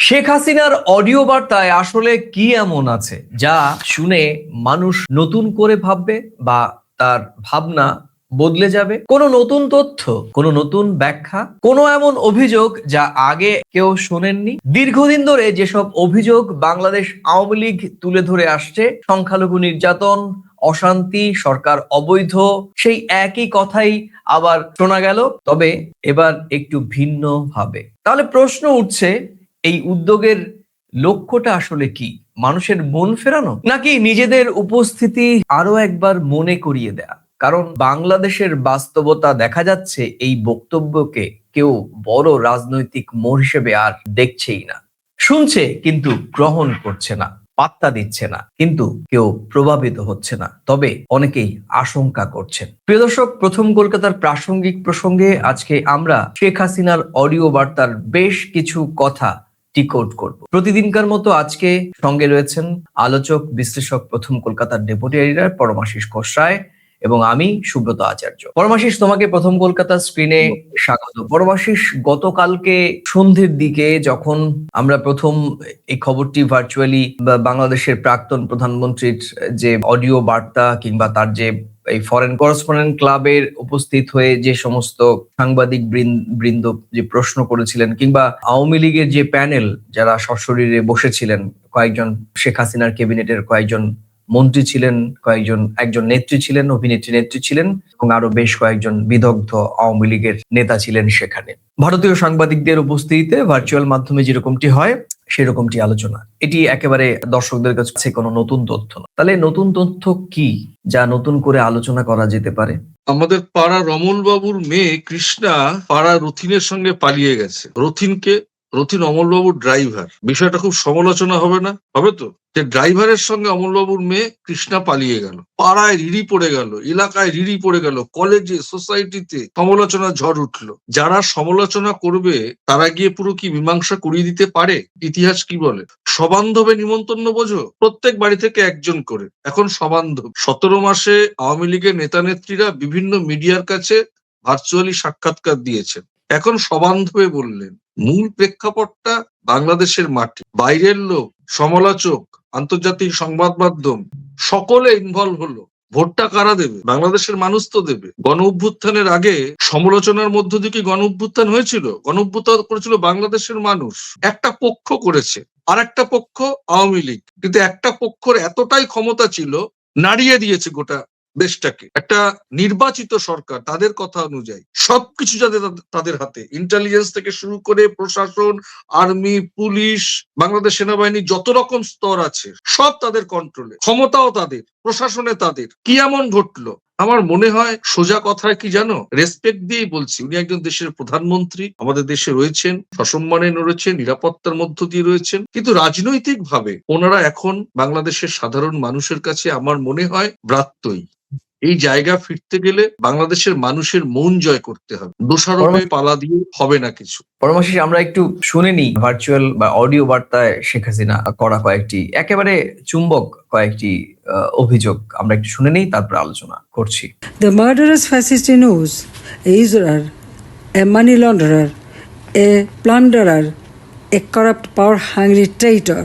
শেখ হাসিনার অডিও বার্তায় আসলে কি এমন আছে যা শুনে মানুষ নতুন করে ভাববে বা তার ভাবনা বদলে যাবে? কোনো নতুন তথ্য, কোনো নতুন ব্যাখ্যা, কোনো এমন অভিযোগ যা আগে কেউ শোনেননি? দীর্ঘদিন ধরে যেসব অভিযোগ বাংলাদেশ আওয়ামী লীগ তুলে ধরে আসছে, সংখ্যালঘু নির্যাতন, অশান্তি, সরকার অবৈধ, সেই একই কথাই আবার শোনা গেল, তবে এবার একটু ভিন্ন ভাবে। তাহলে প্রশ্ন উঠছে, এই উদ্যোগের লক্ষ্যটা আসলে কি? মানুষের মন ফেরানো, নাকি নিজেদের উপস্থিতি আরো একবার মনে করিয়ে দেয়া? কারণ বাংলাদেশের বাস্তবতা দেখা যাচ্ছে এই বক্তব্যকে কেউ বড় রাজনৈতিক মোড় হিসেবে আর দেখছেই না। শুনছে কিন্তু গ্রহণ করছে না, পাত্তা দিচ্ছে না, কিন্তু কেউ প্রভাবিত হচ্ছে না, তবে অনেকেই আশঙ্কা করছেন। প্রিয় দর্শক, প্রথম কলকাতার প্রাসঙ্গিক প্রসঙ্গে আজকে আমরা শেখ হাসিনার অডিও বার্তার বেশ কিছু কথা ডিকোড করব। প্রতিদিনকার মতো আজকে সঙ্গে রয়েছেন আলোচক, বিশ্লেষক, প্রথম কলকাতার ডেপুটি এডিটর পরমাশিস ঘোষ রায় এবং আমি সুব্রত আচার্য। পরমাশিস, তোমাকে প্রথম কলকাতার স্ক্রিনে স্বাগত। পরমাশিস, গতকালকে সন্ধ্যের দিকে যখন আমরা প্রথম এই খবরটি ভার্চুয়ালি বাংলাদেশের প্রাক্তন প্রধানমন্ত্রীর যে অডিও বার্তা কিংবা তার যে এই ফরেন করেসপন্ডেন্ট ক্লাবের উপস্থিত হয়ে যে সমস্ত সাংবাদিক বৃন্দ যে প্রশ্ন করেছিলেন, কিংবা আওয়ামী লীগের যে প্যানেল যারা সশরীরে বসেছিলেন, কয়েকজন শেখ হাসিনার ক্যাবিনেটের কয়েকজন মন্ত্রী ছিলেন, একজন নেত্রী ছিলেন, অভিনেত্রী নেত্রী ছিলেন এবং আরো বেশ কয়েকজন বিদগ্ধ আওয়ামী লীগের নেতা ছিলেন সেখানে। ভারতীয় সাংবাদিকদের উপস্থিতিতে ভার্চুয়াল মাধ্যমে যেরকমটি হয় সেরকমটি আলোচনা। এটি একেবারে দর্শকদের কাছে কোনো নতুন তথ্য না। তাহলে নতুন তথ্য কি যা নতুন করে আলোচনা করা যেতে পারে? আমাদের পাড়া রমল বাবুর মেয়ে কৃষ্ণা পাড়া রথিনের সঙ্গে পালিয়ে গেছে। রথিন অমলবাবুর ড্রাইভার। বিষয়টা খুব সমালোচনা হবে না? হবে তো, যে ড্রাইভারের সঙ্গে অমলবাবুর মেয়ে কৃষ্ণা পালিয়ে গেল, পাড়ায় রিড়ি পড়ে গেল, এলাকায় রিড়ি পড়ে গেল, কলেজে, সোসাইটিতে সমালোচনা ঝড় উঠলো। যারা সমালোচনা করবে তারা গিয়ে পুরো কি মীমাংসা করিয়ে দিতে পারে? ইতিহাস কি বলে? সবান্ধবে নিমন্ত্রণ বোঝো, প্রত্যেক বাড়ি থেকে একজন করে। এখন সবান্ধব 17 মাসে আওয়ামী লীগের নেতা নেত্রীরা বিভিন্ন মিডিয়ার কাছে ভার্চুয়ালি সাক্ষাৎকার দিয়েছেন। এখন সবান্ধবে বললেন। মূল প্রেক্ষাপটটা বাংলাদেশের মাটি, বাইরের লোক, সমালোচক, আন্তর্জাতিক সংবাদ মাধ্যম সকলে ইনভলভ হলো। ভোটটা কারা দেবে? বাংলাদেশের মানুষ তো দেবে। গণ অভ্যুত্থানের আগে সমালোচনার মধ্য দিয়ে কি গণ অভ্যুত্থান হয়েছিল? গণ অভ্যুত্থান করেছিল বাংলাদেশের মানুষ। একটা পক্ষ করেছে, আর একটা পক্ষ আওয়ামী লীগ। কিন্তু একটা পক্ষের এতটাই ক্ষমতা ছিল, নাড়িয়ে দিয়েছে গোটা দেশটাকে। একটা নির্বাচিত সরকার, তাদের কথা অনুযায়ী সবকিছু যাতে তাদের হাতে, ইন্টেলিজেন্স থেকে শুরু করে প্রশাসন, আর্মি, পুলিশ, বাংলাদেশ সেনাবাহিনী, যত রকম স্তর আছে সব তাদের কন্ট্রোলে, ক্ষমতাও তাদের, প্রশাসনে তাদের। কি এমন ঘটলো? আমার মনে হয় সোজা কথায় কি জানো, রেসপেক্ট দিয়েই বলছি, উনি একজন দেশের প্রধানমন্ত্রী, আমাদের দেশে রয়েছেন, সসম্মানে রয়েছেন, নিরাপত্তার মধ্য দিয়ে রয়েছেন, কিন্তু রাজনৈতিক ভাবে ওনারা এখন বাংলাদেশের সাধারণ মানুষের কাছে আমার মনে হয় ব্রাত্যই। এই জায়গা ফিরতে গেলে বাংলাদেশের মানুষের মন জয় করতে হবে, দোষারোপে পালা দিয়ে হবে না কিছু। পরমাশিস, আমরা একটু শুনে নিই ভার্চুয়াল বা অডিও বার্তায় শেখ হাসিনা করা কয়েকটি একেবারে চুম্বক কয়েকটি অভিযোগ আমরা একটু শুনে নিই, তারপর আলোচনা করছি। The murderous fascist Yunus, a usurer, a money launderer, a plunderer, a corrupt power-hungry traitor.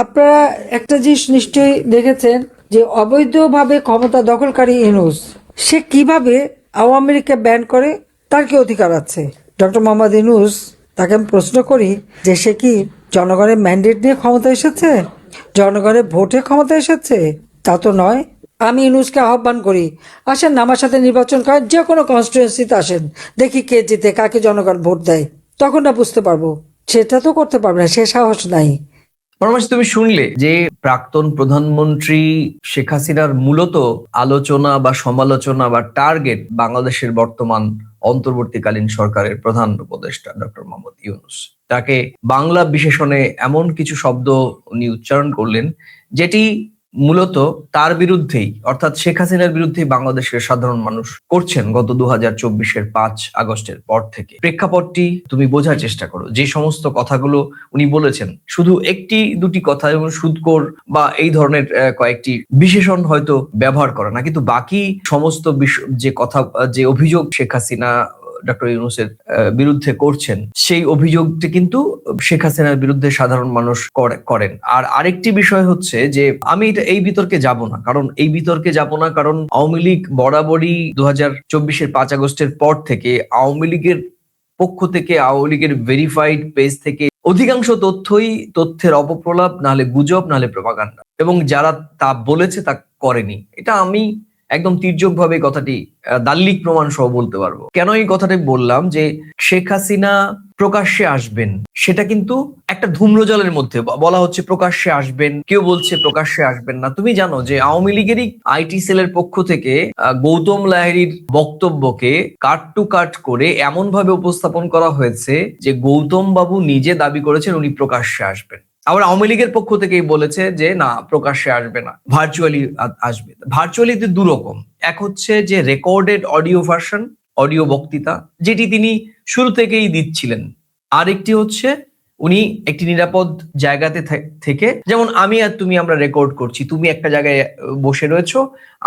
আপনারা একটা জিনিস নিশ্চয়ই দেখেছেন যে অবৈধভাবে ক্ষমতা দখলকারী ইউনূস সে কিভাবে আওয়ামী লীগকে ব্যান করে, তার কি অধিকার আছে? ডক্টর মোহাম্মদ ইউনূস, তাকে আমি প্রশ্ন করি যে সে কি জনগণের ম্যান্ডেট নিয়ে ক্ষমতা এসেছে, জনগণের ভোটে ক্ষমতা এসেছে? তা তো নয়। আমি ইউনূসকে আহ্বান করি, আসেন আমার সাথে নির্বাচন করেন, যে কোনো কনস্টিটুয়েন্সিতে আসেন, দেখি কে জিতে, কাকে জনগণ ভোট দেয়, তখন না বুঝতে পারবো। সেটা তো করতে পারবে না, সে সাহস নাই। পরমাশিস, তুমি শুনলে যে প্রাক্তন প্রধানমন্ত্রী শেখ হাসিনার মূলত আলোচনা বা সমালোচনা বা টার্গেট বাংলাদেশের বর্তমান অন্তর্বর্তীকালীন সরকারের প্রধান উপদেষ্টা ডক্টর মোহাম্মদ ইউনূস। তাকে বাংলা বিশেষণে এমন কিছু শব্দ উনি উচ্চারণ করলেন যেটি মূলত তার বিরুদ্ধেই, অর্থাৎ শেখ হাসিনার বিরুদ্ধেই বাংলাদেশের সাধারণ মানুষ করছেন গত 2024-এর 5 আগস্টের পর থেকে। প্রেক্ষাপটটি তুমি বোঝার চেষ্টা করো। যে সমস্ত কথাগুলো উনি বলেছেন, শুধু একটি দুটি কথা যেমন সুদখোর বা এই ধরনের কয়েকটি বিশেষণ হয়তো ব্যবহার করে না, কিন্তু বাকি সমস্ত যে কথা, যে অভিযোগ শেখ হাসিনা ডক্টর ইউনূসের বিরুদ্ধে করছেন, সেই অভিযোগটি কিন্তু শেখ হাসিনার বিরুদ্ধে সাধারণ মানুষ করেন। আর আরেকটি বিষয় হচ্ছে যে আমি এই বিতর্কে যাব না, কারণ এই বিতর্কে যাব না কারণ আওয়ামী লীগ বরাবরই 2024-এর 5 আগস্টের পর থেকে আওয়ামী লীগের পক্ষ থেকে, আওয়ামী লীগের ভেরিফাইড পেজ থেকে অধিকাংশ তথ্যের অপপ্রলাপ, নাহলে গুজব, নাহলে প্রপাগান্ডা, এবং যারা তা বলেছে তা করেনি। এটা আমি একদম তির্যকভাবে কথাটি দাল্লিক প্রমাণ সহ বলতে পারবো। কেন এই কথাটি বললাম যে শেখ হাসিনা প্রকাশ্যে আসবেন, সেটা কিন্তু একটা ধূম্রজালের মধ্যে বলা হচ্ছে প্রকাশ্যে আসবেন, কেউ বলছে প্রকাশ্যে আসবেন না। তুমি জানো যে আওয়ামী লীগেরই আইটি সেলের পক্ষ থেকে গৌতম লাহিড়ীর বক্তব্যকে কাট টু কাট করে এমন ভাবে উপস্থাপন করা হয়েছে যে গৌতম বাবু নিজে দাবি করেছেন উনি প্রকাশ্যে আসবেন। আবার আওয়ামী লীগের পক্ষ থেকেই বলেছে যে না, প্রকাশ্যে আসবে না, ভার্চুয়ালি আসবে। ভার্চুয়ালিতে দুরকম, এক হচ্ছে যে রেকর্ডেড অডিও ভার্সন, অডিও বক্তৃতা, যেটি তিনি শুরু থেকেই দিচ্ছিলেন। আরেকটি হচ্ছে উনি একটি নিরাপদ জায়গাতে থেকে, যেমন আমি আর তুমি আমরা রেকর্ড করছি, তুমি একটা জায়গায় বসে রয়েছো,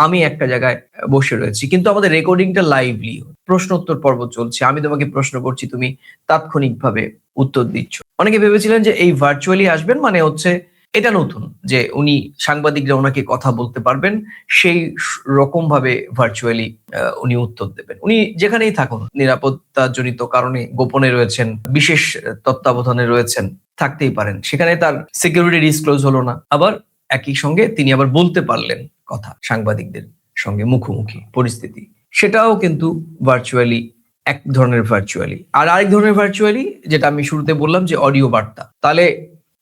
আমি একটা জায়গায় বসে রয়েছি, কিন্তু আমাদের রেকর্ডিংটা লাইভলি, প্রশ্ন উত্তর পর্ব চলছে, আমি তোমাকে প্রশ্ন করছি, তুমি তাৎক্ষণিকভাবে উত্তর দিচ্ছ। অনেকে ভেবেছিলেন যে এই ভার্চুয়ালি আসবেন মানে হচ্ছে এটা নতুন, যে উনি সাংবাদিকরা ওনাকে কথা বলতে পারবেন, সেই রকম ভাবে ভার্চুয়ালি উনি উত্তর দেবেন। উনি যেখানেই থাকুন, নিরাপত্তা জনিত কারণে গোপনে রয়েছেন, বিশেষ তত্ত্বাবধানে রয়েছেন, থাকতেই পারেন, সেখানে তার সিকিউরিটি ডিসক্লোজ হলো না। আবার একই সঙ্গে তিনি আবার বলতে পারলেন কথা সাংবাদিকদের সঙ্গে, মুখোমুখি পরিস্থিতি, সেটাও কিন্তু ভার্চুয়ালি, এক ধরনের ভার্চুয়ালি। আর আরেক ধরনের ভার্চুয়ালি যেটা আমি শুরুতে বললাম যে অডিও বার্তা। তাহলে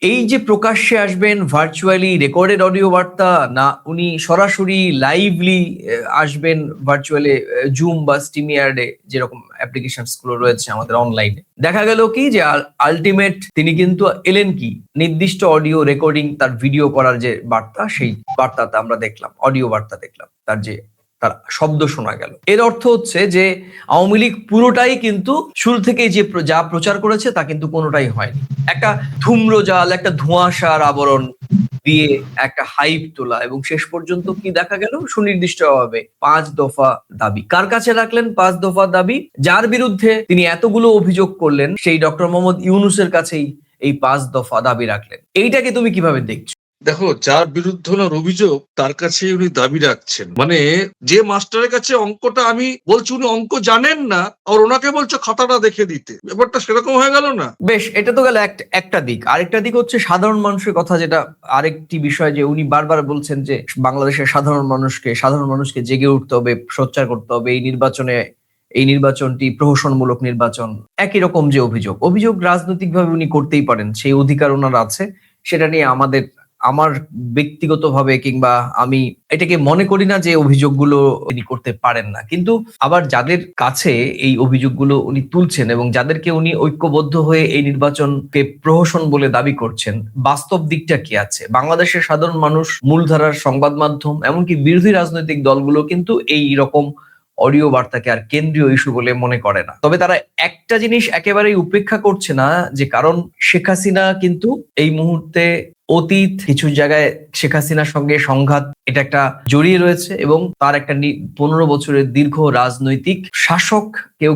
এই যে প্রকাশ্যে আসবেন ভার্চুয়ালি রেকর্ডেড অডিও বার্তা, না উনি সরাসরি লাইভলি আসবেন ভার্চুয়ালি, জুম বা স্টিমিয়ার্ডে যেরকম অ্যাপ্লিকেশনস গুলো রয়েছে আমাদের অনলাইনে। দেখা গেল কি যে আলটিমেট তিনি কিন্তু এলেন কি, নির্দিষ্ট অডিও রেকর্ডিং, তার ভিডিও করার যে বার্তা, সেই বার্তাতে আমরা দেখলাম, অডিও বার্তা দেখলাম, তার শব্দ শোনা গেল। এর অর্থ হচ্ছে যে আওয়ামী লীগ পুরোটাই কিন্তু শুরু থেকেই যে যা প্রচার করেছে তা কিন্তু কোনোটাই হয়নি। একটা ধূম্রজাল, একটা ধোঁয়াশার আবরণ দিয়ে একটা হাইপ তোলা, এবং শেষ পর্যন্ত কি দেখা গেল, সুনির্দিষ্টভাবে 5 দফা দাবি। কার কাছে রাখলেন 5 দফা দাবি? যার বিরুদ্ধে তিনি এতগুলো অভিযোগ করলেন, সেই ডক্টর মোহাম্মদ ইউনূসের কাছেই এই 5 দফা দাবি রাখলেন। এইটাকে তুমি কিভাবে দেখছো? দেখো, যার বিরুদ্ধে ওনার অভিযোগ তার কাছে উনি দাবি রাখছেন, মানে যে মাস্টারের কাছে অঙ্কটা আমি বলছি উনি অঙ্ক জানেন না, আর ওনাকে বলছো খাতাটা দেখে দিতে, ব্যাপারটা সেরকম হয়ে গেল না? বেশ, এটা তো গেল একটা দিক। আরেকটা দিক হচ্ছে সাধারণ মানুষের কথা, যেটা আরেকটি বিষয়, যে উনি বারবার বলছেন যে বাংলাদেশের সাধারণ মানুষকে জেগে উঠতে হবে, সোচ্চার করতে হবে, এই নির্বাচনটি প্রহসনমূলক নির্বাচন। একই রকম যে অভিযোগ রাজনৈতিকভাবে উনি করতেই পারেন, সেই অধিকার ওনার আছে। সেটা নিয়ে আমার ব্যক্তিগতভাবে, কিংবা আমি এটাকে মনে করি না যে অভিযোগগুলো তিনি করতে পারেন না। কিন্তু আবার যাদের কাছে এই অভিযোগগুলো উনি তুলছেন এবং যাদেরকে উনি ঐক্যবদ্ধ হয়ে এই নির্বাচনকে প্রহসন বলে দাবি করছেন, বাস্তব দিকটা কি আছে? বাংলাদেশের সাধারণ মানুষ, মূলধারার সংবাদ মাধ্যম, এমনকি বিরোধী রাজনৈতিক দলগুলো কিন্তু এই রকম অডিও বার্তাকে আর কেন্দ্রীয় ইস্যু বলে মনে করে না। তবে তারা একটা জিনিস একেবারেই উপেক্ষা করছে না, যে কারণ শেখ হাসিনা কিন্তু এই মুহূর্তে অতীত কিছু জায়গায় শেখ হাসিনার সঙ্গে সংঘাত, এটা একটা জড়িয়ে রয়েছে, এবং তার একটা 15 বছরের দীর্ঘ রাজনৈতিক শাসক,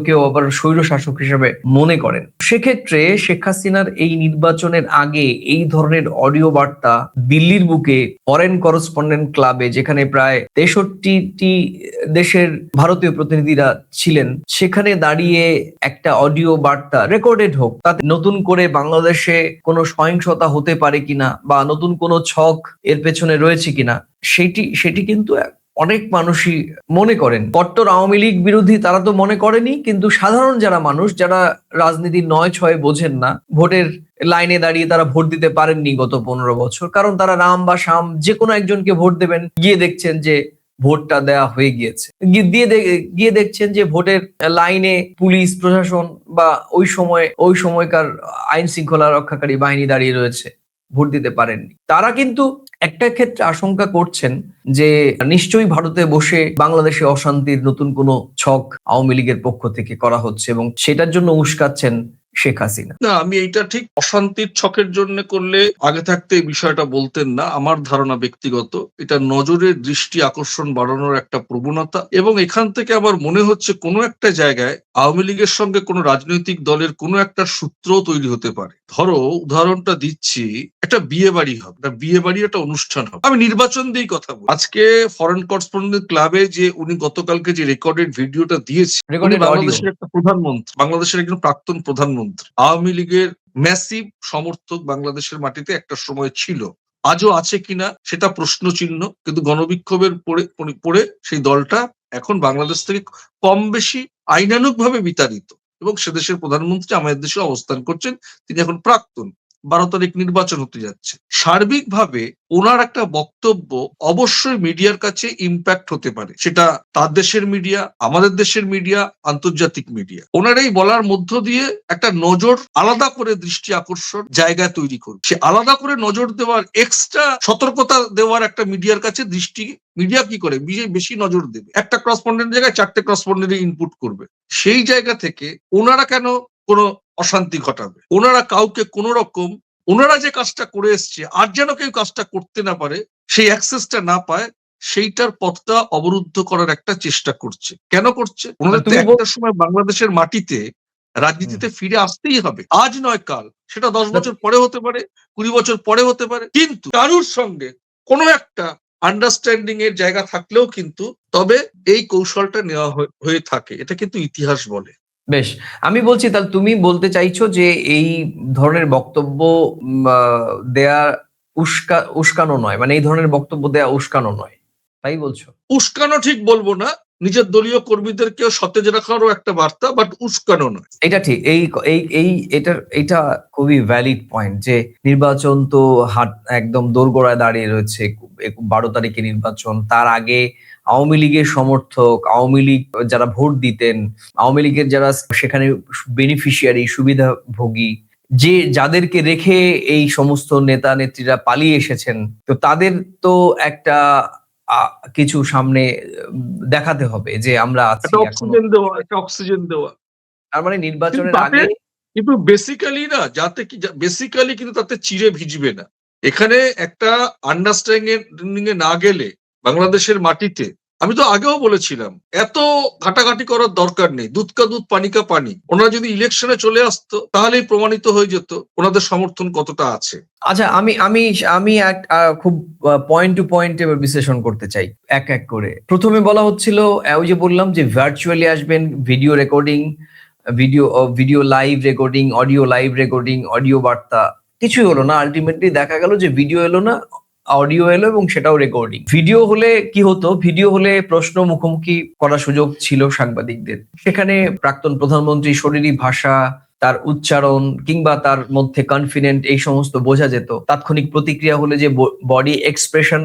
কেউ আবার স্বৈর শাসক হিসেবে মনে করেন। সেক্ষেত্রে শেখ হাসিনার এই নির্বাচনের আগে এই ধরনের অডিও বার্তা দিল্লির বুকে ফরেন করেসপন্ডেন্ট ক্লাবে, যেখানে প্রায় 63টি দেশের ভারতীয় প্রতিনিধিরা ছিলেন, সেখানে দাঁড়িয়ে একটা অডিও বার্তা রেকর্ডেড হোক, তাতে নতুন করে বাংলাদেশে কোনো সহিংসতা হতে পারে কিনা, বা নতুন কোনো ছক এর পেছনে রয়েছে কিনা, সেটি কিন্তু অনেক মানুষই মনে করেন। কট্টর আওয়ামী লীগ বিরোধী তারা তো মনে করেনি, কিন্তু সাধারণ যারা মানুষ, যারা রাজনীতি 9-6 বোঝেন না, ভোটের লাইনে দাঁড়িয়ে তারা ভোট দিতে পারেননি গত 15 বছর, কারণ তারা রাম বা শাম যে কোনো একজনকে ভোট দেবেন, গিয়ে দেখছেন যে ভোটটা দেয়া হয়ে গিয়েছে, গিয়ে দেখছেন যে ভোটের লাইনে পুলিশ প্রশাসন বা ওই সময়কার আইন শৃঙ্খলা রক্ষাকারী বাহিনী দাঁড়িয়ে রয়েছে, ভোট দিতে পারেননি। তারা কিন্তু একটা ক্ষেত্রে আশঙ্কা করছেন যে নিশ্চয়ই ভারতে বসে বাংলাদেশে অশান্তির নতুন কোনো ছক আওয়ামী লীগের পক্ষ থেকে করা হচ্ছে, এবং সেটার জন্য উস্কাচ্ছেন শেখ হাসিনা? না, আমি এইটা ঠিক অশান্তির ছকের জন্য করলে আগে থাকতে এই বিষয়টা বলতেন না। আমার ধারণা ব্যক্তিগত, এটা নজরের দৃষ্টি আকর্ষণ বাড়ানোর একটা প্রবণতা, এবং এখান থেকে আমার মনে হচ্ছে কোনো একটা জায়গায় আওয়ামী লীগের সঙ্গে কোনো রাজনৈতিক দলের কোনো একটা সূত্র তৈরি হতে পারে। ধরো, উদাহরণটা দিচ্ছি, একটা বিয়ে বাড়ি হবে, একটা বিয়ে বাড়ি একটা অনুষ্ঠান হবে, আমি নির্বাচন দিয়েই কথা বলি। আজকে ফরেন করেসপন্ডেন্ট ক্লাবে যে উনি গতকালকে যে রেকর্ডেড ভিডিওটা দিয়েছে, উনি রেকর্ডেড অডিও। বাংলাদেশের একটা প্রধানমন্ত্রী, বাংলাদেশের একজন প্রাক্তন প্রধানমন্ত্রী, আওয়ামী লীগের ম্যাসিভ সমর্থক বাংলাদেশের মাটিতে একটা সময় ছিল, আজও আছে কিনা সেটা প্রশ্ন চিহ্ন। কিন্তু গণবিক্ষোভের পরে সেই দলটা এখন বাংলাদেশ থেকে কম বেশি আইনানুগ ভাবে বিতাড়িত, এবং সে দেশের প্রধানমন্ত্রী আমাদের দেশে অবস্থান করছেন। তিনি এখন প্রাক্তন, 12 তারিখ নির্বাচন হতে যাচ্ছে। সার্বিকভাবে ওনার একটা বক্তব্য অবশ্যই মিডিয়ার কাছে ইম্প্যাক্ট হতে পারে, সেটা তার দেশের মিডিয়া, আমাদের দেশের মিডিয়া, আন্তর্জাতিক মিডিয়া। ওনার এই বলার মধ্য দিয়ে একটা নজর, আলাদা করে দৃষ্টি আকর্ষণ জায়গা তৈরি করবে। সে আলাদা করে নজর দেওয়ার, এক্সট্রা সতর্কতা দেওয়ার একটা মিডিয়ার কাছে দৃষ্টি, মিডিয়া কি করে বেশি নজর দেবে, একটা করসপন্ডেন্ট জায়গায় 4টে করসপন্ডেন্ট ইনপুট করবে। সেই জায়গা থেকে ওনারা কেন কোনো অশান্তি ঘটাবে? ওনারা কাউকে কোন রকম, ওনারা যে কাজটা করে এসছে আর যেন কেউ কাজটা করতে না পারে, সেই অ্যাক্সেসটা না পায়, সেইটার পথটা অবরুদ্ধ করার একটা চেষ্টা করছে। কেন করছে? ওনাদের তো তুমি একটা সময় বাংলাদেশের মাটিতে রাজনীতিতে ফিরে আসতেই হবে, আজ নয় কাল। সেটা 10 বছর পরে হতে পারে, 20 বছর পরে হতে পারে, কিন্তু কারুর সঙ্গে কোনো একটা আন্ডারস্ট্যান্ডিং এর জায়গা থাকলেও কিন্তু তবে এই কৌশলটা নেওয়া হয়ে থাকে, এটা কিন্তু ইতিহাস বলে। বেশ, আমি বলছি তাহলে তুমি বলতে চাইছো যে এই ধরনের বক্তব্য দেয়া উস্কানো নয়, মানে এই ধরনের বক্তব্য দেয়া উস্কানো নয়, তাই বলছো? উস্কানো ঠিক বলবো না, নিজের দলীয় কর্মীদেরকেও সতেজ রাখারও একটা বার্তা, বাট উস্কানো নয়। এটা ঠিক। এটা খুবই ভ্যালিড পয়েন্ট যে নির্বাচন তো একদম দোরগোড়ায় দাঁড়িয়ে রয়েছে। 12 তারিখে নির্বাচন, তার আগে আওয়ামী লীগের সমর্থক, আওয়ামী লীগ যারা ভোট দিতেন, আওয়ামী লীগের যারা সেখানে বেনিফিশিয়ারি, সুবিধাভোগী, যাদেরকে রেখে এই সমস্ত নেতা নেত্রীরা পালিয়ে এসেছেন, তো তাদের তো একটা কিছু সামনে দেখাতে হবে যে আমরা আছি একটা এখনো। অক্সিজেন দেওয়া, একটা অক্সিজেন দেওয়া। তার মানে কিন্তু নির্বাচনের তাতে, আগে কিন্তু বেসিক্যালি না, যাতে কি বেসিক্যালি কিন্তু তাতে চিড়ে ভিজবে না। এখানে একটা আন্ডারস্ট্যান্ডিং এ না গেলে বাংলাদেশের মাটিতে, আমি তো আগেও বলেছিলাম, এত ঘাটাঘাটি করার দরকার নেই, দুধ কা দুধ পানি কা পানি। ওনারা যদি ইলেকশনে চলে আসতো তাহলেই প্রমাণিত হয়ে যেত ওনাদের সমর্থন কতটা আছে। আচ্ছা, আমি আমি আমি এক খুব পয়েন্ট টু পয়েন্ট এবার বিশ্লেষণ করতে চাই এক এক করে। প্রথমে বলা হচ্ছিল, ওই যে বললাম যে ভার্চুয়ালি আসবেন, video recording, video live recording, audio live recording, audio বার্তা, কিছুই হলো না। আলটিমেটলি দেখা গেল যে ভিডিও এলো না, অডিও এলো, এবং সেটাও রেকর্ডিং। ভিডিও হলে কি হতো? ভিডিও হলে প্রশ্ন মুখোমুখি করার সুযোগ ছিল সাংবাদিকদের। সেখানে প্রাক্তন প্রধানমন্ত্রী শরীরী ভাষা, তার উচ্চারণ কিংবা তার মধ্যে কনফিডেন্ট, এই সমস্ত বোঝা যেত। তাৎক্ষণিক প্রতিক্রিয়া হলে যে বডি এক্সপ্রেশন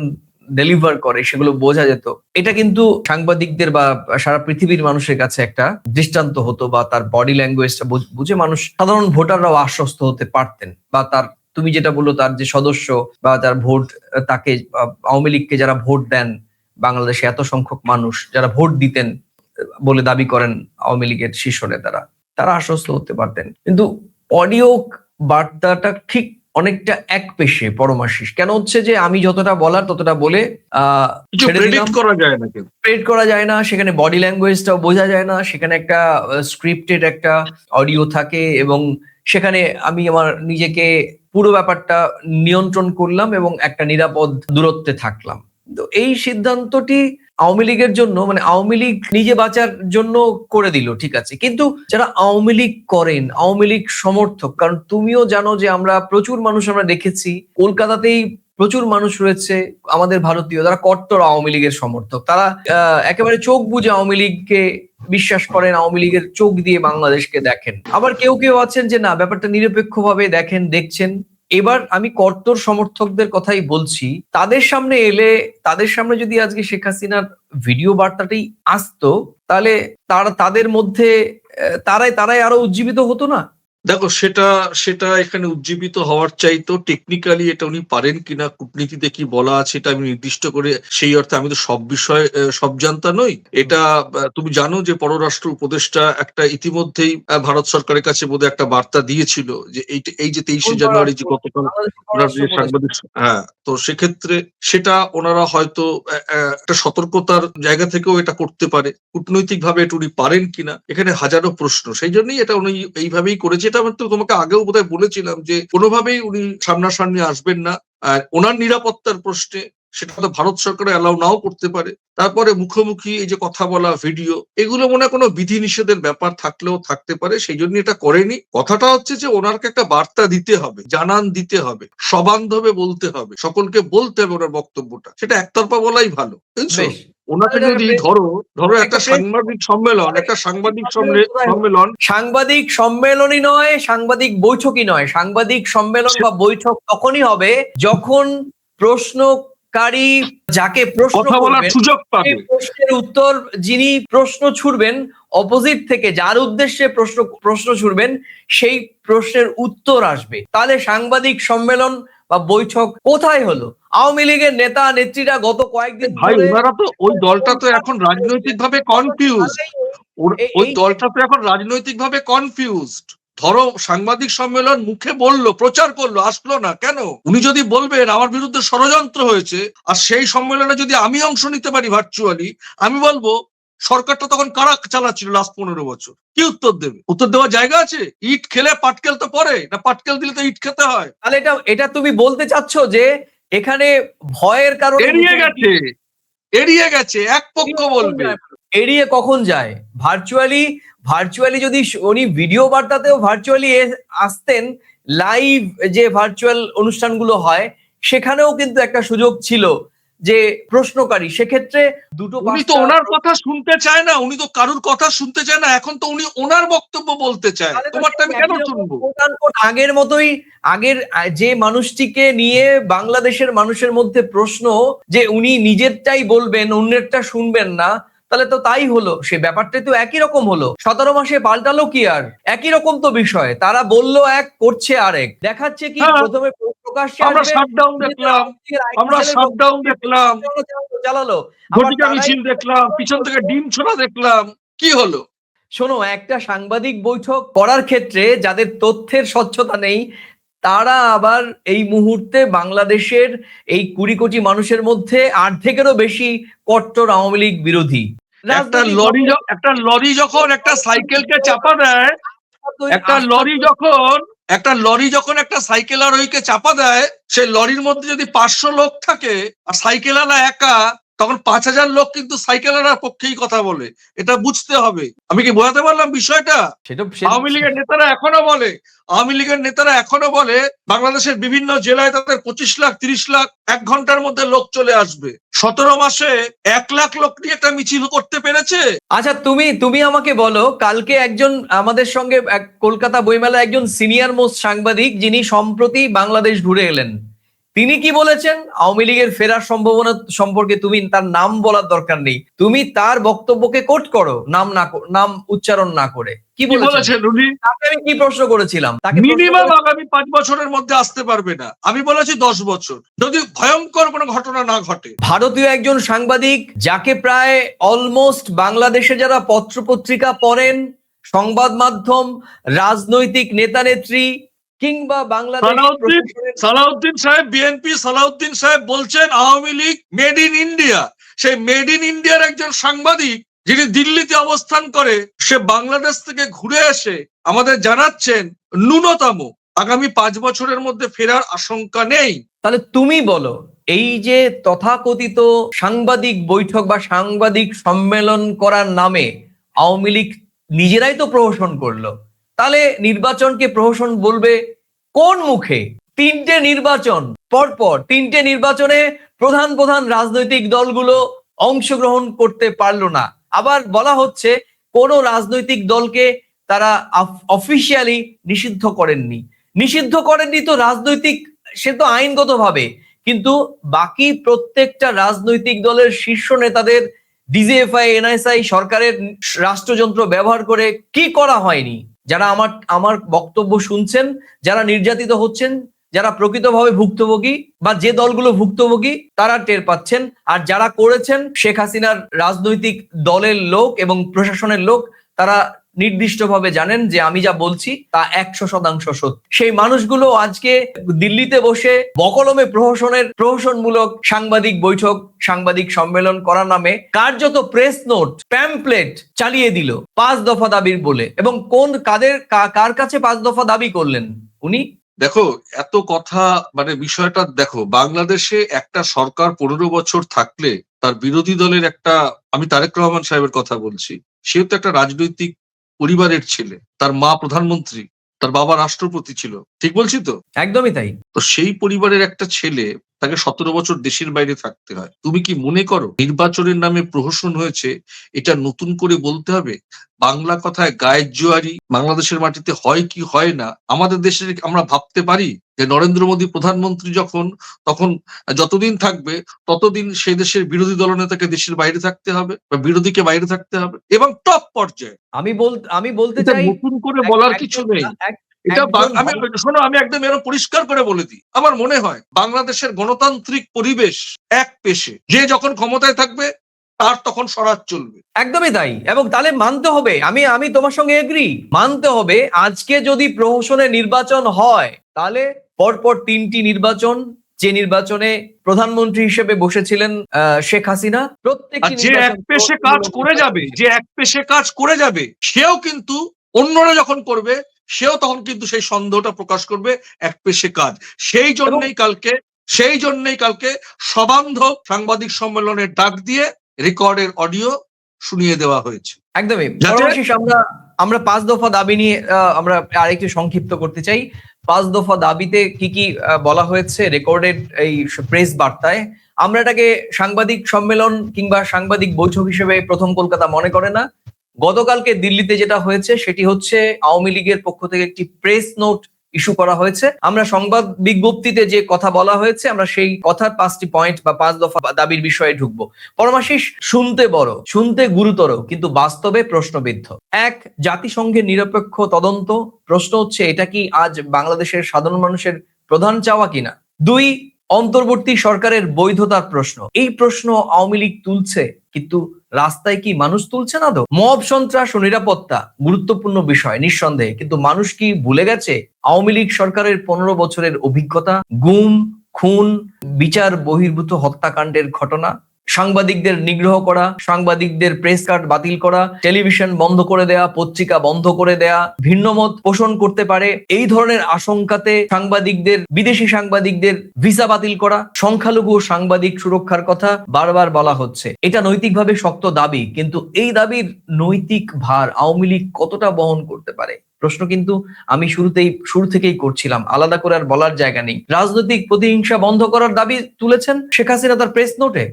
ডেলিভার করে সেগুলো বোঝা যেত। এটা কিন্তু সাংবাদিকদের বা সারা পৃথিবীর মানুষের কাছে একটা দৃষ্টান্ত হতো, বা তার বডি ল্যাঙ্গুয়েজটা বুঝে মানুষ, সাধারণ ভোটাররাও আশ্বস্ত হতে পারতেন। বা তার, তুমি যেটা বললো, তার যে সদস্য বা তার ভোট, তাকে আওয়ামী লীগকে যারা ভোট দেন, বাংলাদেশে এত সংখ্যক মানুষ যারা ভোট দিতেন বলে দাবি করেন আওয়ামী লীগের শীর্ষ নেতারা, তারা আশ্বস্ত হতে পারতেন। কিন্তু অডিও বার্তাটা ঠিক অনেকটা একপেশে পরমাশিস। কেন হচ্ছে যে আমি যতটা বলার ততটা বলে কিছু প্রেডিক্ট করা যায় না, কিন্তু প্রেডিক্ট করা যায় না, সেখানে বডি ল্যাঙ্গুয়েজটাও বোঝা যায় না, সেখানে একটা স্ক্রিপ্টেড একটা অডিও থাকে, এবং সেখানে আমি আমার নিজেকে পুরো ব্যাপারটা নিয়ন্ত্রণ করলাম এবং একটা নিরাপদ দূরত্বে থাকলাম। তো এই সিদ্ধান্তটি আওয়ামী লীগের জন্য, মানে আওয়ামী লীগ নিজে বাঁচার জন্য করে দিল, ঠিক আছে, কিন্তু যারা আওয়ামী লীগ করেন, আওয়ামী লীগ সমর্থক, কারণ তুমিও জানো যে আমরা প্রচুর মানুষ আমরা দেখেছি, কলকাতাতেই প্রচুর মানুষ রয়েছে আমাদের ভারতীয়, যারা কট্টর আওয়ামী লীগের সমর্থক। তারা একেবারে চোখ বুজে আওয়ামী লীগকে বিশ্বাস করেন, আওয়ামী লীগের চোখ দিয়ে বাংলাদেশকে দেখেন। আবার কেউ কেউ আছেন যে না, ব্যাপারটা নিরপেক্ষভাবে দেখছেন। এবার আমি কট্টর সমর্থকদের কথাই বলছি, তাদের সামনে এলে, তাদের সামনে যদি আজকে শেখ হাসিনার ভিডিও বার্তাটাই আসতো, তাহলে তাদের মধ্যে তারাই আরো উজ্জীবিত হতো না? দেখো, সেটা সেটা এখানে উজ্জীবিত হওয়ার চাইতো টেকনিক্যালি এটা উনি পারেন কিনা, কূটনীতিতে কি বলা আছে এটা আমি নির্দিষ্ট করে সেই অর্থে আমি তো সব বিষয়ে সব জানতা নই। এটা তুমি জানো যে পররাষ্ট্র উপদেষ্টা একটা ইতিমধ্যেই ভারত সরকারের কাছে বোধহয় একটা বার্তা দিয়েছিল যে এই যে 23শে জানুয়ারি যে গতকাল বাংলাদেশের ওনার পররাষ্ট্র যে উপদেষ্টা। সাংবাদিক, হ্যাঁ, তো সেক্ষেত্রে সেটা ওনারা হয়তো একটা সতর্কতার জায়গা থেকেও এটা করতে পারে। কূটনৈতিক ভাবে এটা উনি পারেন কিনা এখানে হাজারো প্রশ্ন, সেই জন্যই এটা উনি এইভাবেই করেছে। এটা আমি তো তোমাকে আগেও বোধহয় বলেছিলাম যে কোনোভাবেই উনি সামনাসামনি আসবেন না। আর ওনার নিরাপত্তার প্রশ্নে সেটা তো ভারত সরকার অ্যালাউ নাও করতে পারে। তারপরে মুখোমুখি এই যে কথা বলা, ভিডিও, এগুলো মনে হয় কোনো বিধিনিষেধের ব্যাপার থাকলেও থাকতে পারে, সেই জন্য এটা করেনি। কথাটা হচ্ছে যে ওনারকে একটা বার্তা দিতে হবে, জানান দিতে হবে, সবান্ধবে বলতে হবে, সকলকে বলতে হবে ওনার বক্তব্যটা, সেটা একতরফা বলাই ভালো, বুঝছো? বেশ, ওনাকে তাহলে যদি প্রেস- ধরো ধরো একটা একটা সাংবাদিক সম্মেলন, একটা সাংবাদিক সম্মেলন, সাংবাদিক সম্মেলনই নয়, সাংবাদিক বৈঠকই নয়, সাংবাদিক সম্মেলন বা বৈঠক তখনই হবে যখন প্রশ্নকারী যাকে প্রশ্ন কথা বলার করবেন সুযোগ সেই পাবে। প্রশ্নের উত্তর, যিনি প্রশ্ন ছুড়বেন অপোজিট থেকে, যার উদ্দেশ্যে প্রশ্ন ছুড়বেন সেই প্রশ্নের উত্তর আসবে। তাহলে সাংবাদিক সম্মেলন বা বৈঠক কোথায় হলো? আওয়ামী লীগের নেতা নেত্রীরা গত কয়েকদিন ভাই, ধরে ওনারা তো ওই দলটা তো এখন রাজনৈতিক ভাবে কনফিউজ। ওই এই দলটা তো এখন রাজনৈতিক ভাবে কনফিউজড। ধরো সাংবাদিক সম্মেলন মুখে বললো, প্রচার করলো, আসলো না কেন? উনি যদি বলবেন আমার বিরুদ্ধে ষড়যন্ত্র হয়েছে, আর সেই সম্মেলনে যদি আমি অংশ নিতে পারি ভার্চুয়ালি, আমি বলবো সরকারটা তখন কারা চালাচ্ছিল লাস্ট 15 বছর? কি উত্তর দেবে? উত্তর দেওয়ার জায়গা আছে? ইট খেলে পাটকেল তো পড়ে না, পাটকেল দিলে তো ইট খেতে হয়। তাহলে এটা এটা তুমি বলতে চাচ্ছ যে এখানে ভয়ের কারণে এড়িয়ে গেছে, এড়িয়ে গেছে, এক পক্ষ বলবে। এড়িয়ে কখন যায়? ভার্চুয়ালি, ভার্চুয়ালি যদি উনি ভিডিও বার্তাতেও ভার্চুয়ালি আসতেন, লাইভ যে ভার্চুয়াল অনুষ্ঠানগুলো হয় সেখানেও কিন্তু একটা সুযোগ ছিল যে প্রশ্নকারী, সেক্ষেত্রে দুটো উনি তো ওনার কথা শুনতে চায় না, উনি তো কারুর কথা শুনতে চায় না, এখন তো উনি ওনার বক্তব্য বলতে চায়, তাহলে তো তোমারটা আমি সেই কেন একই রকম শুনবো? quote unquote আগের মতোই, আগের যে মানুষটিকে নিয়ে বাংলাদেশের মানুষের মধ্যে প্রশ্ন যে উনি নিজেরটাই বলবেন অন্যেরটা শুনবেন না, তাহলে তো তাই হলো, সে ব্যাপারটা তো একই রকম হলো। 17 মাসে পাল্টালো কি আর? একই রকম তো বিষয়, তারা বললো এক, করছে আরেক, দেখাচ্ছে কি হ্যাঁ, প্রথমে প্রকাশ্যে আমরা আসবে, শাটডাউন দেখলাম, আমরা শাটডাউন দেখলাম, চালালো, আবার ঘটিকা তারাই মিছিল দেখলাম, পিছন থেকে ডিম ছোড়া দেখলাম, কি হলো? শোনো, একটা সাংবাদিক বৈঠক করার ক্ষেত্রে যাদের তথ্যের স্বচ্ছতা নেই, তারা আবার এই মুহূর্তে বাংলাদেশের এই 20 কোটি মানুষের মধ্যে অর্ধেকেরও বেশি কট্টর আওয়ামী লীগ বিরোধী। রাজনৈতিক একটা লরি যখন একটা সাইকেলকে চাপা দেয়, একটা লরি যখন একটা সাইকেল আরোহীকে চাপা দেয়, সেই লরির মধ্যে যদি 500 লোক থাকে আর সাইকেলওয়ালা একা, তখন 5000 লোক কিন্তু সাইকেলওয়ালার পক্ষেই কথা বলে। এটা বুঝতে হবে। আমি কি বোঝাতে পারলাম বিষয়টা? সেটা আওয়ামী লীগের নেতারা এখনো বলে, বাংলাদেশের বিভিন্ন জেলায় তাদের 25 লাখ 30 লাখ 1 ঘন্টার মধ্যে লোক চলে আসবে। 17 মাসে 1 লাখ লোক নিয়ে একটা মিছিল করতে পেরেছে। আচ্ছা, তুমি তুমি আমাকে বলো, কালকে একজন আমাদের সঙ্গে কলকাতা বইমেলা একজন সিনিয়র মোস্ট সাংবাদিক যিনি সম্প্রতি বাংলাদেশ ঘুরে এলেন, তিনি কি বলেছেন আওয়ামী লীগের ফেরার সম্ভাবনা সম্পর্কে? তুমি তার নাম বলার দরকার নেই, তুমি তার বক্তব্যকে কোট করো, নাম উচ্চারণ না করে। কি কি বলেছেন? বলেছেন উনি? তাকে আমি কি প্রশ্ন করেছিলাম? তাকে প্রশ্ন মিনিমাম করেছি, আগামী 5 বছরের মধ্যে আসতে পারবে না, আমি বলেছি 10 বছর, যদি ভয়ঙ্কর কোনো ঘটনা না ঘটে। ভারতীয় একজন সাংবাদিক যাকে প্রায় অলমোস্ট বাংলাদেশে যারা পত্রপত্রিকা পড়েন, সংবাদ মাধ্যম, রাজনৈতিক নেতা নেত্রী কিংবা বাংলাদেশ প্রশাসনের সালাউদ্দিন সাহেব, বিএনপি সালাউদ্দিন সাহেব বলছেন Awami League made in India. সেই মেড ইন ইন্ডিয়ার একজন সাংবাদিক যিনি দিল্লিতে অবস্থান করে, সে বাংলাদেশ থেকে ঘুরে এসে আমাদের জানাচ্ছেন ন্যূনতম আগামী 5 বছরের মধ্যে ফেরার আশঙ্কা নেই। তাহলে তুমি বলো, এই যে তথাকথিত সাংবাদিক বৈঠক বা সাংবাদিক সম্মেলন করার নামে আওয়ামী লীগ নিজেরাই তো প্রহসন করলো, তাহলে নির্বাচনকে প্রহসন বলবে কোন মুখে? 3টে নির্বাচন পরপর, 3টে নির্বাচনে প্রধান প্রধান রাজনৈতিক দলগুলো অংশগ্রহণ করতে পারলো না, আবার বলা হচ্ছে কোন রাজনৈতিক দলকে তারা অফিসিয়ালি নিষিদ্ধ করেননি তো রাজনৈতিক, সে তো আইনগতভাবে, কিন্তু বাকি প্রত্যেকটা রাজনৈতিক দলের শীর্ষ নেতাদের ডিজিএফআই, এনএসআই, সরকারের রাষ্ট্রযন্ত্র ব্যবহার করে কি করা হয়নি? যারা আমার বক্তব্য শুনছেন, যারা নির্যাতিত হচ্ছেন, যারা প্রকৃতভাবে ভুক্তভোগী বা যে দলগুলো ভুক্তভোগী তারা টের পাচ্ছেন, আর যারা করেছেন শেখ হাসিনার রাজনৈতিক দলের লোক এবং প্রশাসনের লোক, তারা নির্দিষ্টভাবে জানেন যে আমি যা বলছি তা 100% সত্যি। সেই মানুষগুলো আজকে দিল্লিতে বসে বকলমে প্রহসনমূলক সাংবাদিক বৈঠক, সাংবাদিক সম্মেলন করার নামে কার্যত প্রেস নোট, প্যাম্পলেট চালিয়ে দিল 5 দফা দাবির বলে। এবং কার কাছে 5 দফা দাবি করলেন উনি? দেখো, এত কথা, মানে বিষয়টা দেখো, বাংলাদেশে একটা সরকার 15 বছর থাকলে তার বিরোধী দলের একটা, আমি তারেক রহমান সাহেবের কথা বলছি, সেও তো একটা রাজনৈতিক পরিবারের ছেলে, তার মা প্রধানমন্ত্রী, তার বাবা রাষ্ট্রপতি ছিল, ঠিক বলছি তো? একদমই তাই। তো সেই পরিবারের একটা ছেলে, তাকে 17 বছর দেশের বাইরে থাকতে হয়। তুমি কি মনে করো নির্বাচনের নামে প্রহসন হয়েছে এটা নতুন করে বলতে হবে? বাংলা কথায় গায়ের জোয়ারি বাংলাদেশের মাটিতে হয় কি হয় না, আমাদের দেশে আমরা ভাবতে পারি যে নরেন্দ্র মোদী প্রধানমন্ত্রী তখন যতদিন থাকবে ততদিন সেই দেশের বিরোধী দলনেতাকে দেশের বাইরে থাকতে হবে বা বিরোধীকে বাইরে থাকতে হবে, এবং টপ পর্যায়ে। আমি বলতে এটা চাই নতুন করে বলার কিছু নেই। এটা আমি শোনো, আমি একদম এরকম পরিষ্কার করে বলে দিই, আমার মনে হয় বাংলাদেশের গণতান্ত্রিক পরিবেশ এক পেশে, যে যখন ক্ষমতায় থাকবে তার তখন স্বরাজ চলবে। একদমই তাই। এবং তাহলে মানতে হবে, আমি তোমার সঙ্গে এগ্রি, মানতে হবে আজকে যদি প্রহসনে নির্বাচন হয় তাহলে পরপর 3টি নির্বাচন, যে নির্বাচনে প্রধানমন্ত্রী হিসেবে বসেছিলেন শেখ হাসিনা, আর প্রত্যেকটি যে এক পেশে কাজ করে যাবে, সেও কিন্তু অন্যরা যখন করবে সেও তখন কিন্তু সেই সন্দেহটা প্রকাশ করবে এক পেশে কাজ। সেই জন্যই কালকে সবান্ধব সাংবাদিক সম্মেলনের ডাক দিয়ে রেকর্ডের অডিও শুনিয়ে দেওয়া হয়েছে। একদমই। যাতে সর্বশেষ আমরা 5 দফা দাবি নিয়ে আমরা আরেকটু সংক্ষিপ্ত করতে চাই। 5 দফা দাবিতে কি কি বলা হয়েছে রেকর্ডেড এই প্রেস বার্তায়, আমরা এটাকে সাংবাদিক সম্মেলন কিংবা সাংবাদিক বৈঠক হিসেবে প্রথম কলকাতা মনে করে না। গতকালকে দিল্লিতে যেটা হয়েছে সেটি হচ্ছে আওয়ামী লীগের পক্ষ থেকে একটি প্রেস নোট ইস্যু করা হয়েছে। আমরা সংবাদ বিজ্ঞপ্তিতে যে কথা বলা হয়েছে আমরা সেই কথার 5টি পয়েন্ট বা 5 দফা দাবির বিষয়ে ঢুকবো। পরমাশিস, শুনতে বড়, শুনতে গুরুতর, কিন্তু বাস্তবে প্রশ্নবিদ্ধ। 1, জাতিসংঘের নিরপেক্ষ তদন্ত। প্রশ্ন হচ্ছে এটা কি আজ বাংলাদেশের সাধারণ মানুষের প্রধান চাওয়া কিনা? 2, অন্তর্বর্তী সরকারের বৈধতার প্রশ্ন। এই প্রশ্ন আওয়ামী লীগ তুলছে, কিন্তু রাস্তায় কি মানুষ তুলছে না? তো মব সন্ত্রাস ও নিরাপত্তা গুরুত্বপূর্ণ বিষয় নিঃসন্দেহে, কিন্তু মানুষ কি ভুলে গেছে আওয়ামী লীগ সরকারের 15 বছরের অভিজ্ঞতা? গুম, খুন, বিচার বহির্ভূত হত্যাকাণ্ডের ঘটনা, সাংবাদিকদের নিগ্রহ করা, সাংবাদিকদের প্রেস কার্ড বাতিল করা, টেলিভিশন বন্ধ করে দেয়া, পত্রিকা বন্ধ করে দেয়া, ভিন্নমত পোষণ করতে পারে এই ধরনের আশঙ্কাতে বিদেশি সাংবাদিকদের ভিসা বাতিল করা, সংখ্যালঘু সাংবাদিক সুরক্ষার কথা বারবার বলা হচ্ছে। এটা নৈতিকভাবে শক্ত দাবি, কিন্তু এই দাবির নৈতিক ভার আওয়ামী লীগ কতটা বহন করতে পারে? প্রশ্ন কিন্তু আমি শুরু থেকেই করছিলাম, আলাদা করে আর বলার জায়গা নেই। রাজনৈতিক প্রতিহিংসা বন্ধ করার দাবি তুলেছেন শেখ হাসিনা তার প্রেস নোটে।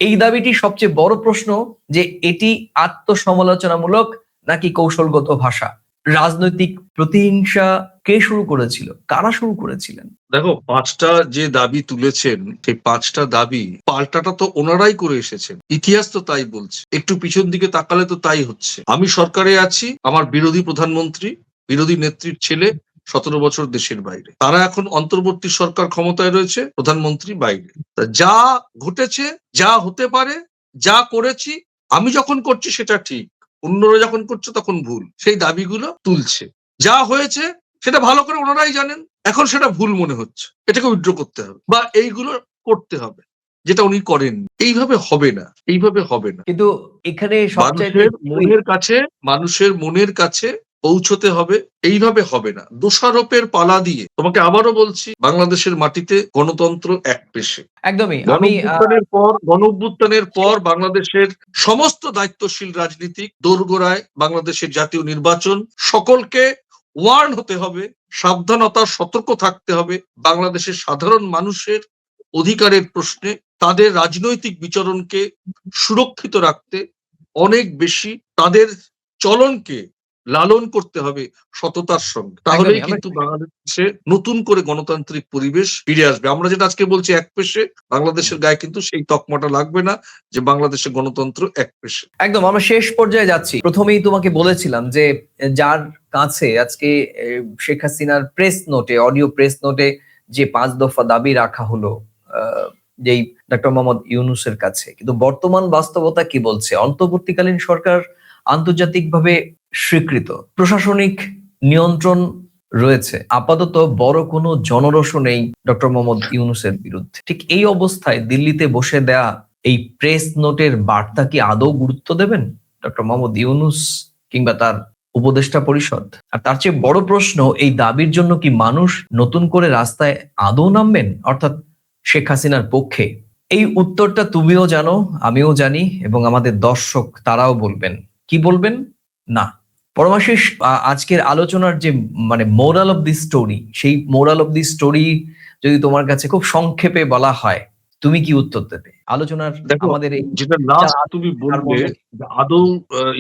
এই দাবিটি সবচেয়ে বড় প্রশ্ন, যে এটি আত্মসমালোচনামূলক নাকি কৌশলগত ভাষা। রাজনৈতিক প্রতিহিংসা কে শুরু করেছিল, কারা শুরু করেছিলেন? দেখো, 5টা যে দাবি তুলেছেন, সেই 5টা দাবি পাল্টাটা তো ওনারাই করে এসেছেন, ইতিহাস তো তাই বলছে। একটু পিছন দিকে তাকালে তো তাই হচ্ছে। আমি সরকারে আছি, আমার বিরোধী প্রধানমন্ত্রী, বিরোধী নেত্রীর ছেলে 17 বছর দেশের বাইরে, তারা এখন অন্তর্বর্তী সরকার ক্ষমতায় রয়েছে, প্রধানমন্ত্রী বাইরে। যা ঘটেছে, যা হতে পারে, যা করেছি, আমি যখন করছি সেটা ঠিক, অন্যরা যখন করছে তখন ভুল, সেই দাবিগুলো তুলছে। যা হয়েছে সেটা ভালো করে ওনারাই জানেন, এখন সেটা ভুল মনে হচ্ছে, এটাকে উইথড্র করতে হবে বা এইগুলো করতে হবে, যেটা উনি করেন। এইভাবে হবে না। কিন্তু এখানে মানুষের মনের কাছে পৌঁছতে হবে, এইভাবে হবে না। দোষারোপের পালা দিয়ে, তোমাকে আবারও বলছি, বাংলাদেশের মাটিতে গণতন্ত্র এক পেশে। একদমই। গণঅভ্যুত্থানের পর বাংলাদেশের সমস্ত দায়িত্বশীল রাজনীতিক দোরগোড়ায় বাংলাদেশের জাতীয় নির্বাচন, সকলকে ওয়ার্ন হতে হবে, সাবধানতা, সতর্ক থাকতে হবে। বাংলাদেশের সাধারণ মানুষের অধিকারের প্রশ্নে তাদের রাজনৈতিক বিচরণকে সুরক্ষিত রাখতে, অনেক বেশি তাদের চলনকে লালন করতে হবে সততার সঙ্গে, তাহলেই একদমই। কিন্তু বাংলাদেশে নতুন করে গণতান্ত্রিক পরিবেশ ফিরে আসবে। আমরা যেটা আজকে বলছি এক পেশে, বাংলাদেশের গায়ে কিন্তু সেই তকমাটা লাগবে না যে বাংলাদেশে গণতন্ত্র এক পেশে। একদম আমরা শেষ পর্যায়ে যাচ্ছি। প্রথমেই তোমাকে বলেছিলাম যে যার কাছে আজকে শেখ হাসিনার প্রেস নোটে, অডিও প্রেস নোটে যে 5 দফা দাবি রাখা হলো যেই ডক্টর মোহাম্মদ ইউনূসের কাছে, কিন্তু বর্তমান বাস্তবতা কি বলছে? অন্তর্বর্তীকালীন সরকার আন্তর্জাতিকভাবে স্বীকৃত, প্রশাসনিক নিয়ন্ত্রণ রয়েছে, আপাতত বড় কোনো জনরোষ নেই ডক্টর মোহাম্মদ ইউনূসের বিরুদ্ধে। ঠিক এই অবস্থায় দিল্লিতে বসে দেয়া এই প্রেস নোটের বার্তা কি আদৌ গুরুত্ব দেবেন ডক্টর মোহাম্মদ ইউনূস কিংবা তার উপদেষ্টা পরিষদ? আর তার চেয়ে বড় প্রশ্ন, এই দাবির জন্য কি মানুষ নতুন করে রাস্তায় আদৌ নামবেন, অর্থাৎ শেখ হাসিনার পক্ষে? এই উত্তরটা তুমিও জানো, আমিও জানি, এবং আমাদের দর্শক তারাও বলবেন। কি বলবেন? না। পরমাশিস, আজকের আলোচনার যে মোরাল অফ দি স্টোরি, সেই মোরাল অফ দি স্টোরি যদি তোমার কাছে খুব সংক্ষেপে বলা হয়, তুমি কি উত্তর দেবে? আলোচনার দেখো, আমাদের এই যেটা লাস্ট তুমি বললে যে আদৌ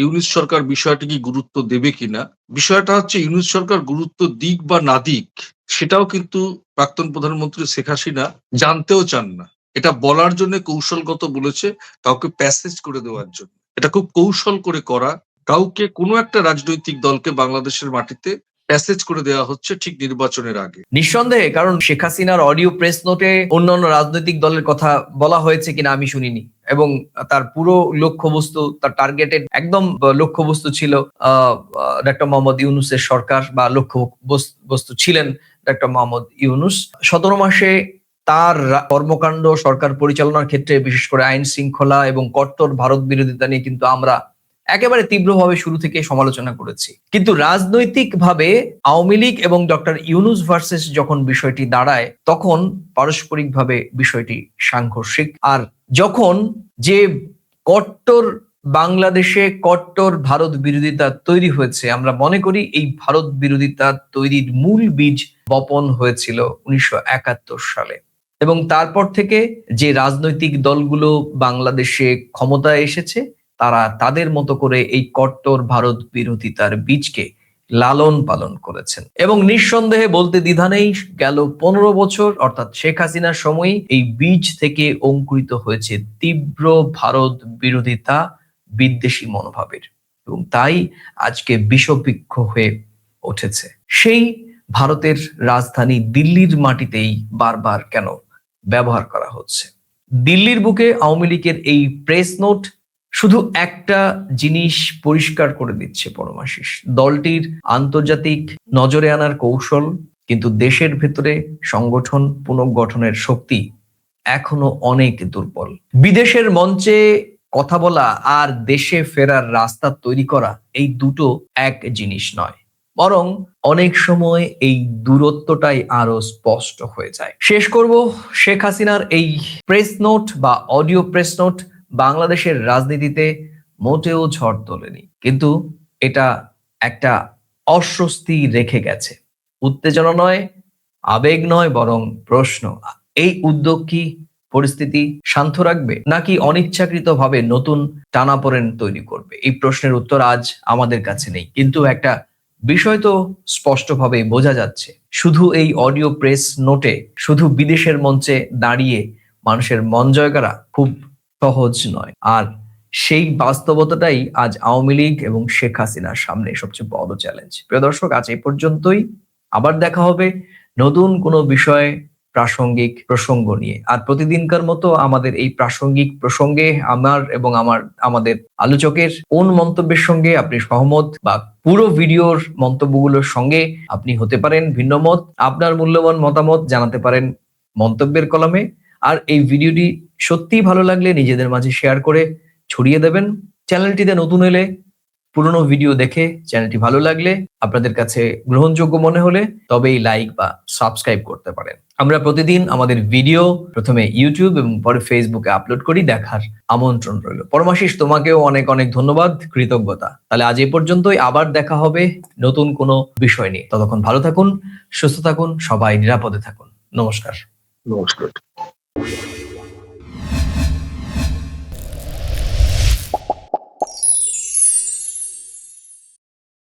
ইউনূস সরকার বিষয়টি কি গুরুত্ব দেবে কিনা, বিষয়টা হচ্ছে ইউনূস সরকার গুরুত্ব দিক বা না দিক সেটাও কিন্তু প্রাক্তন প্রধানমন্ত্রী শেখ হাসিনা জানতেও চান না। এটা বলার জন্য কৌশলগত বলেছে, কাউকে প্যাসেজ করে দেওয়ার জন্য। এটা খুব কৌশল করে করা, কাউকে কোনো একটা রাজনৈতিক দলকে বাংলাদেশের মাটিতে প্যাসেজ করে দেওয়া হচ্ছে ঠিক নির্বাচনের আগে। নিঃসন্দেহে, কারণ শেখ হাসিনার অডিও প্রেস নোটে অন্যান্য রাজনৈতিক দলের কথা বলা হয়েছে কিনা আমি শুনিনি, এবং তার পুরো লক্ষ্যবস্তু, তার টার্গেটেড একদম লক্ষ্যবস্তু ছিল ডক্টর মোহাম্মদ ইউনূসের সরকার, বা লক্ষ্যবস্তু ছিলেন ডক্টর মোহাম্মদ ইউনূস। 17 মাসে তার কর্মকাণ্ড, সরকার পরিচালনার ক্ষেত্রে, বিশেষ করে আইন শৃঙ্খলা এবং কট্টর ভারত বিরোধিতা নিয়ে কিন্তু আমরা একেবারে তীব্রভাবে শুরু থেকে সমালোচনা করেছি। কিন্তু রাজনৈতিকভাবে আওয়ামী লীগ এবং ডক্টর ইউনূস ভার্সেস যখন বিষয়টি দাঁড়ায়, তখন পারস্পরিকভাবে বিষয়টি সাংঘর্ষিক। আর যখন যে কট্টর বাংলাদেশে কট্টর ভারত বিরোধিতা তৈরি হয়েছে, আমরা মনে করি এই ভারত বিরোধিতা তৈরির মূল বীজ বপন হয়েছিল 1971 সালে, এবং তারপর থেকে যে রাজনৈতিক দলগুলো বাংলাদেশে ক্ষমতায় এসেছে, তারা তাদের মতো করে এই কট্টর ভারত বিরোধিতার বীজকে লালন পালন করেছেন। এবং নিঃসন্দেহে বলতে দ্বিধা নেই, গেল 15 বছর অর্থাৎ শেখ হাসিনার সময় এই বীজ থেকে অঙ্কুরিত হয়েছে তীব্র ভারত বিরোধিতা, বিদ্বেষী মনোভাবের, এবং তাই আজকে বিষবৃক্ষ হয়ে উঠেছে। সেই ভারতের রাজধানী দিল্লির মাটিতেই বারবার কেন ব্যবহার করা হচ্ছে? দিল্লির বুকে আওয়ামী লীগের এই প্রেস নোট শুধু একটা জিনিস পরিষ্কার করে দিচ্ছে পরমাশিস, দলটির আন্তর্জাতিক নজরে আনার কৌশল, কিন্তু দেশের ভেতরে সংগঠন পুনর্গঠনের শক্তি এখনো অনেক দুর্বল। বিদেশের মঞ্চে কথা বলা আর দেশে ফেরার রাস্তা তৈরি করা, এই দুটো এক জিনিস নয়, বরং অনেক সময় এই দূরত্বটাই আরো স্পষ্ট হয়ে যায়। শেষ করব, শেখ হাসিনার এই প্রেস নোট বা অডিও প্রেস নোট বাংলাদেশের রাজনীতিতে মোটেও ঝড় তোলেনি, কিন্তু এটা একটা অস্বস্তি রেখে গেছে। উত্তেজনা নয়, আবেগ নয়, বরং প্রশ্ন। এই উদ্যোগ কি পরিস্থিতি শান্ত রাখবে, নাকি অনিচ্ছাকৃতভাবে নতুন টানাপোড়েন তৈরি করবে? এই প্রশ্নের উত্তর আজ আমাদের কাছে নেই, কিন্তু একটা বিষয় তো স্পষ্টভাবে বোঝা যাচ্ছে, শুধু এই অডিও প্রেস নোটে, শুধু বিদেশের মঞ্চে দাঁড়িয়ে মানুষের মন জয় করা খুব সহজ নয়। আর সেই বাস্তবতাটাই আজ আওয়ামী লীগ এবং শেখ হাসিনার সামনে সবচেয়ে বড় চ্যালেঞ্জ। প্রিয় দর্শক, আজ এই পর্যন্তই। আবার দেখা হবে নতুন কোনো বিষয়ে, প্রাসঙ্গিক প্রসঙ্গ নিয়ে। আর প্রতিদিনকার মতো আমাদের এই প্রাসঙ্গিক প্রসঙ্গে আমার এবং আমাদের আলোচকের কোন মন্তব্যের সঙ্গে আপনি সহমত, বা পুরো ভিডিওর মন্তব্যগুলোর সঙ্গে আপনি হতে পারেন ভিন্নমত, আপনার মূল্যবান মতামত জানাতে পারেন মন্তব্যের কলামে। আর এই ভিডিওটি সত্যিই ভালো লাগলে নিজেদের মাঝে শেয়ার করে ছড়িয়ে দেবেন। চ্যানেলটিতে নতুন এলে, পুরনো ভিডিও দেখে চ্যানেলটি ভালো লাগলে, আপনাদের কাছে গ্রহণযোগ্য মনে হলে তবেই লাইক বা সাবস্ক্রাইব করতে পারেন। আমরা প্রতিদিন আমাদের ভিডিও প্রথমে ইউটিউব এবং পরে ফেসবুকে আপলোড করি, দেখার আমন্ত্রণ রইল। পরমাশিস, তোমাকেও অনেক অনেক ধন্যবাদ, কৃতজ্ঞতা। তাহলে আজ এই পর্যন্তই, আবার দেখা হবে নতুন কোনো বিষয় নিয়ে। ততক্ষণ ভালো থাকুন, সুস্থ থাকুন, সবাই নিরাপদে থাকুন। নমস্কার। নমস্কার।